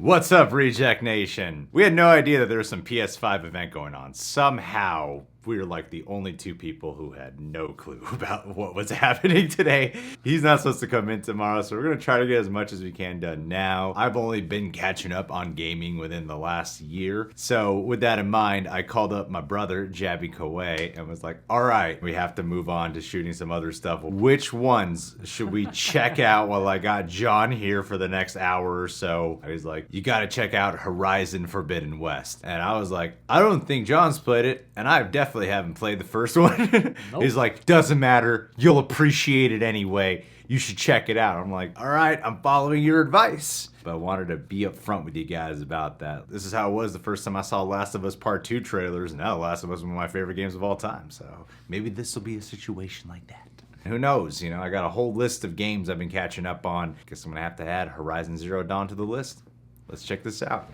What's up, Reject Nation? We had no idea that there was some PS5 event going on. Somehow, we were like the only two people who had no clue about what was happening today. He's not supposed to come in tomorrow, so we're gonna try to get as much as we can done now. I've only been catching up on gaming within the last year. So with that in mind, I called up my brother, Jabby Kaway, and was like, all right, we have to move on to shooting some other stuff. Which ones should we check out while I got John here for the next hour or so? He's like, you gotta check out Horizon Forbidden West. And I was like, I don't think John's played it, and I definitely haven't played the first one. Nope. He's like, doesn't matter, you'll appreciate it anyway. You should check it out. I'm like, all right, I'm following your advice. But I wanted to be upfront with you guys about that. This is how it was the first time I saw Last of Us Part 2 trailers. Now Last of Us is one of my favorite games of all time. So maybe this will be a situation like that. Who knows? You know, I got a whole list of games I've been catching up on. Guess I'm gonna have to add Horizon Zero Dawn to the list. Let's check this out.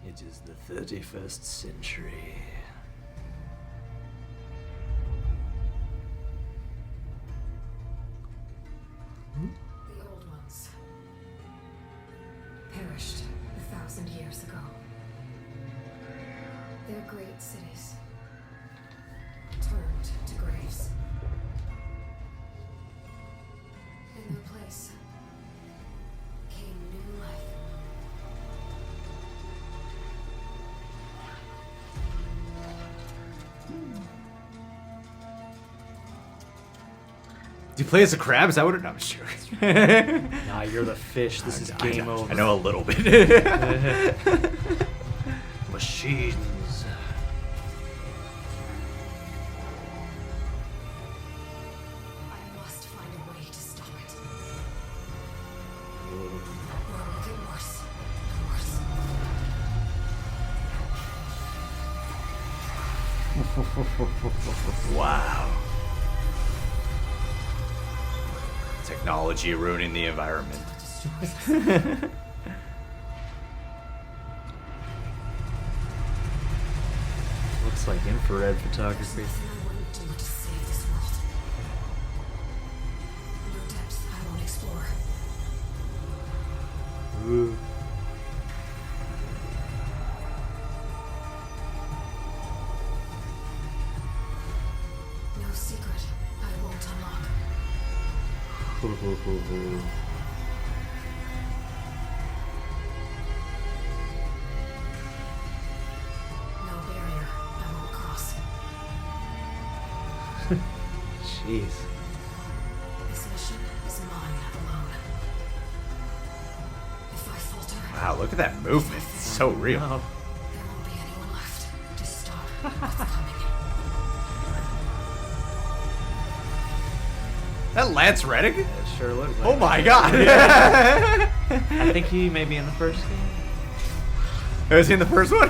It is the 31st century. The old ones perished 1,000 years ago. Their great cities turned to graves. In their place came new life. Do you play as a crab? Is that what it? No, I'm sure. Nah, you're the fish. This is game over. I know a little bit. Machines. I must find a way to stop it. Or it will get worse and worse. Wow. Technology ruining the environment. Looks like infrared photography. Nothing I wouldn't do to save this world. No depths I won't explore. Ooh. No secret I won't unlock. No barrier I won't cross. Jeez. This mission is mine alone. If I falter, Wow, look at that movement. It's so real. No. there won't be anyone left to stop what's coming. That Lance Reddick? It sure looks like Oh my god. I think he may be in the first game. Was he in the first one?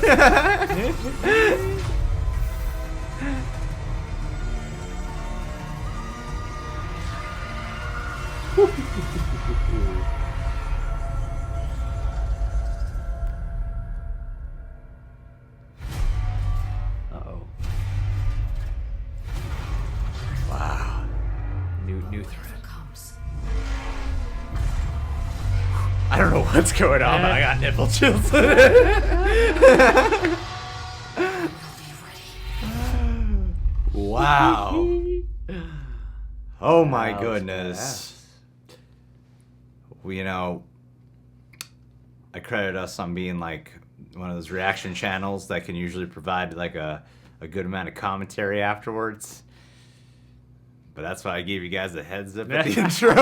Uh-oh. Wow. New threat. Whatever comes, I don't know what's going on, but I got nipple chills. I'll be ready. Wow. Oh my That was goodness. Well, you know, I credit us on being like one of those reaction channels that can usually provide like a good amount of commentary afterwards. But that's why I gave you guys a heads up at the intro.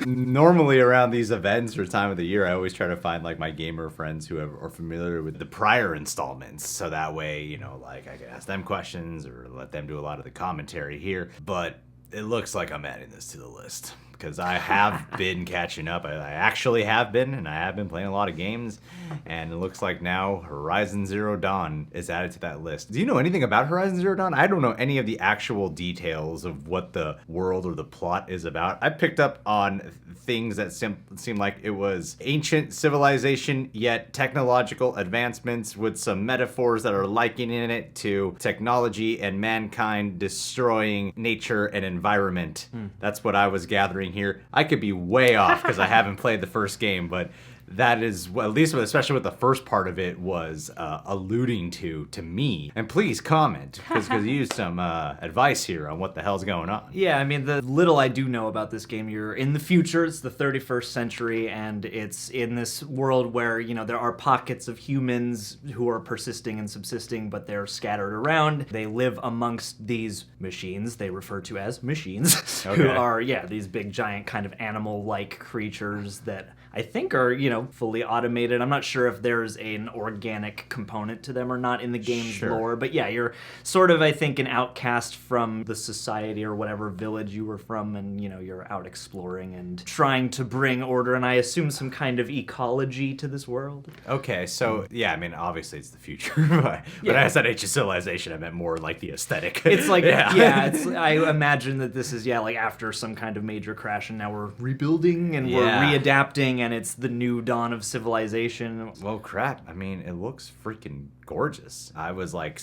Normally around these events or time of the year, I always try to find like my gamer friends who are familiar with the prior installments. So that way, you know, like I can ask them questions or let them do a lot of the commentary here. But it looks like I'm adding this to the list. because I have been catching up. I actually have been, and I have been playing a lot of games, and it looks like now Horizon Zero Dawn is added to that list. Do you know anything about Horizon Zero Dawn? I don't know any of the actual details of what the world or the plot is about. I picked up on things that seemed like it was ancient civilization, yet technological advancements with some metaphors that are likening it to technology and mankind destroying nature and environment. That's what I was gathering here. I could be way off because I haven't played the first game, but that is, well, at least especially what the first part of it was alluding to me. And please comment, because you used some advice here on what the hell's going on. Yeah, I mean, the little I do know about this game, you're in the future, it's the 31st century, and it's in this world where, you know, there are pockets of humans who are persisting and subsisting, but they're scattered around. They live amongst these machines, they refer to as machines, Okay. who are, yeah, these big, giant kind of animal-like creatures that I think are, you know, fully automated. I'm not sure if there's an organic component to them or not in the game's Sure. lore, but yeah, you're sort of, I think, an outcast from the society or whatever village you were from, and, you know, you're out exploring and trying to bring order, and I assume some kind of ecology to this world. Okay, so yeah, I mean, obviously it's the future, but when I said ancient civilization, I meant more like the aesthetic. It's like, yeah. it's, I imagine that this is, yeah, like after some kind of major crash, and now we're rebuilding and we're Yeah. readapting, and it's the new dawn of civilization. Well, crap. I mean, it looks freaking gorgeous. I was like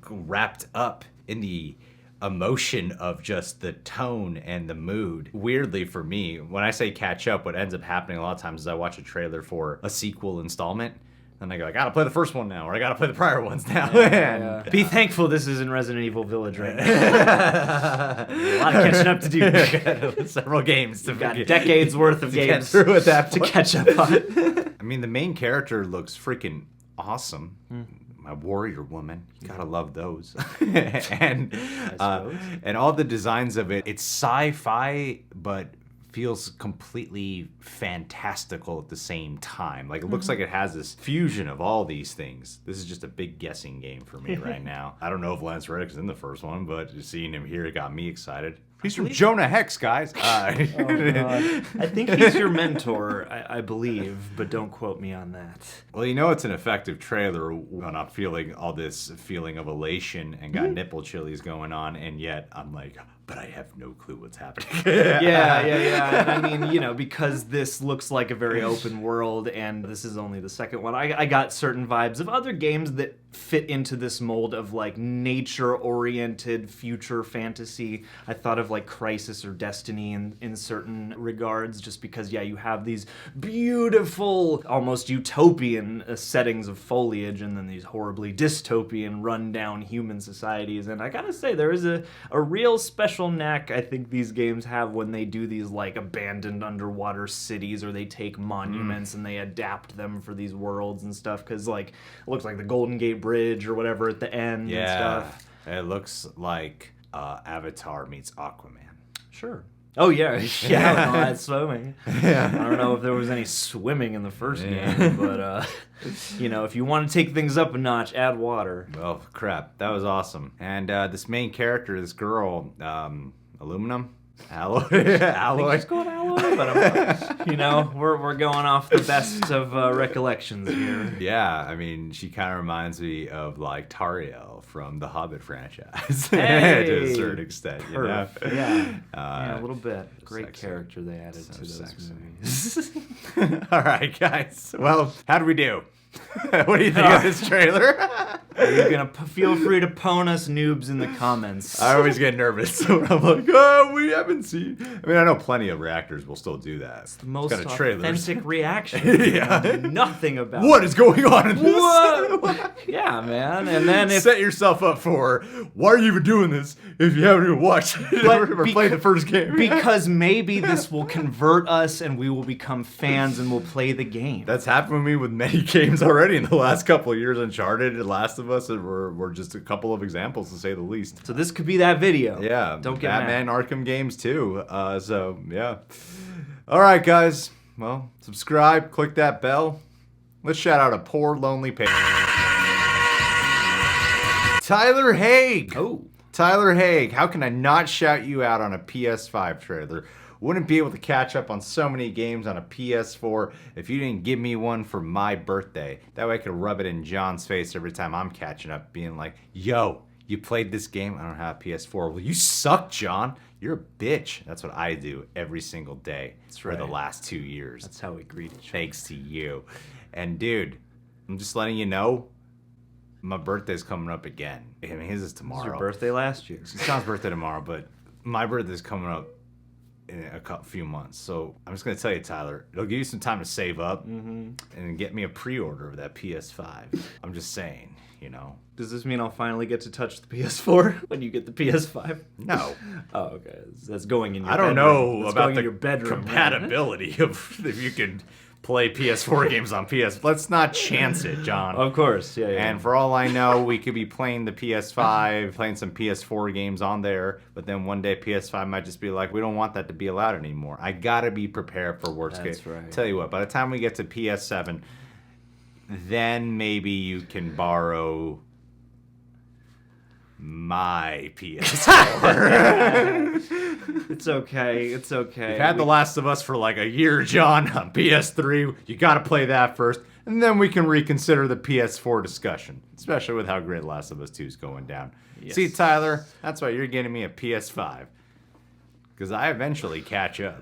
wrapped up in the emotion of just the tone and the mood. Weirdly for me, when I say catch up, what ends up happening a lot of times is I watch a trailer for a sequel installment, and I go, I gotta play the first one now, or I gotta play the prior ones now. And, Be thankful this isn't Resident Evil Village right now. A lot of catching up to do. Several games to We've got decades worth of get games through at that to point. catch up on. I mean, the main character looks freaking awesome. My warrior woman, you gotta love those. and suppose. and all the designs of it, it's sci-fi, but feels completely fantastical at the same time. Like, it looks like it has this fusion of all these things. This is just a big guessing game for me right now. I don't know if Lance Reddick's in the first one, but seeing him here got me excited. He's from Jonah Hex, guys. I think he's your mentor, I believe, but don't quote me on that. Well, you know it's an effective trailer when I'm feeling all this feeling of elation and got nipple chilies going on, and yet I'm like, but I have no clue what's happening. Yeah. And I mean, you know, because this looks like a very open world, and this is only the second one, I got certain vibes of other games that fit into this mold of, like, nature-oriented future fantasy. I thought of, like, Crisis or Destiny in certain regards, just because, yeah, you have these beautiful, almost utopian settings of foliage, and then these horribly dystopian, run-down human societies. And I gotta say, there is a real special knack I think these games have when they do these, like, abandoned underwater cities, or they take monuments and they adapt them for these worlds and stuff, because, like, it looks like the Golden Gate Bridge or whatever at the end and stuff. It looks like Avatar meets Aquaman. Sure. Oh, yeah. Yeah, and all that swimming. I don't know if there was any swimming in the first game, but, you know, if you want to take things up a notch, add water. Well, crap, that was awesome. And this main character, this girl, Aluminum? Alloy? Just going alloy, but you know, we're going off the best of recollections here. Yeah, I mean, she kind of reminds me of, like, Tariel from the Hobbit franchise. Hey! To a certain extent, you know? Yeah, a little bit. Great sexy. character they added to those sexy. movies. All right, guys. Well, how do we do? What do you think of this trailer? You're gonna feel free to pwn us noobs in the comments. I always get nervous when I'm like, oh, we haven't seen. I mean, I know plenty of reactors will still do that. The most kind of trailers. authentic reaction. Yeah. You know nothing about What is going on in this? What? Yeah, man. And then if Set yourself up for, why are you even doing this if you haven't even watched it or played the first game? because maybe this will convert us and we will become fans and we'll play the game. That's happened with me with many games already in the last couple of years. Uncharted and Last of Us were just a couple of examples, to say the least. So this could be that video. Yeah, Don't get Batman mad. Arkham games too. So yeah. All right, guys. Well, subscribe, click that bell. Let's shout out a poor lonely patron. Tyler Haig. Oh. Tyler Haig. How can I not shout you out on a PS5 trailer? Wouldn't be able to catch up on so many games on a PS4 if you didn't give me one for my birthday. That way I could rub it in John's face every time I'm catching up, being like, yo, you played this game? I don't have a PS4. Well, you suck, John. You're a bitch. That's what I do every single day for the last 2 years. That's how we greet each other. Thanks to you. And dude, I'm just letting you know, my birthday's coming up again. I mean, his is tomorrow. It was your birthday last year. It's John's birthday tomorrow, but my birthday's coming up in a few months. So I'm just going to tell you, Tyler, it'll give you some time to save up and get me a pre-order of that PS5. I'm just saying, you know. Does this mean I'll finally get to touch the PS4 when you get the PS5? No. Oh, okay. That's going in your I don't bedroom. know That's about going the in your bedroom, compatibility of if you can play PS4 games on PS. Let's not chance it, John. Of course, yeah. And for all I know, we could be playing the PS5, playing some PS4 games on there, but then one day PS5 might just be like, we don't want that to be allowed anymore. I gotta be prepared for worst case. That's right. Tell you what, by the time we get to PS7, then maybe you can borrow my PS4. It's okay. It's okay. You've had The Last of Us for like a year, John, on PS3. You gotta play that first, and then we can reconsider the PS4 discussion, especially with how great Last of Us 2 is going down. Yes. See, Tyler, that's why you're getting me a PS5, because I eventually catch up.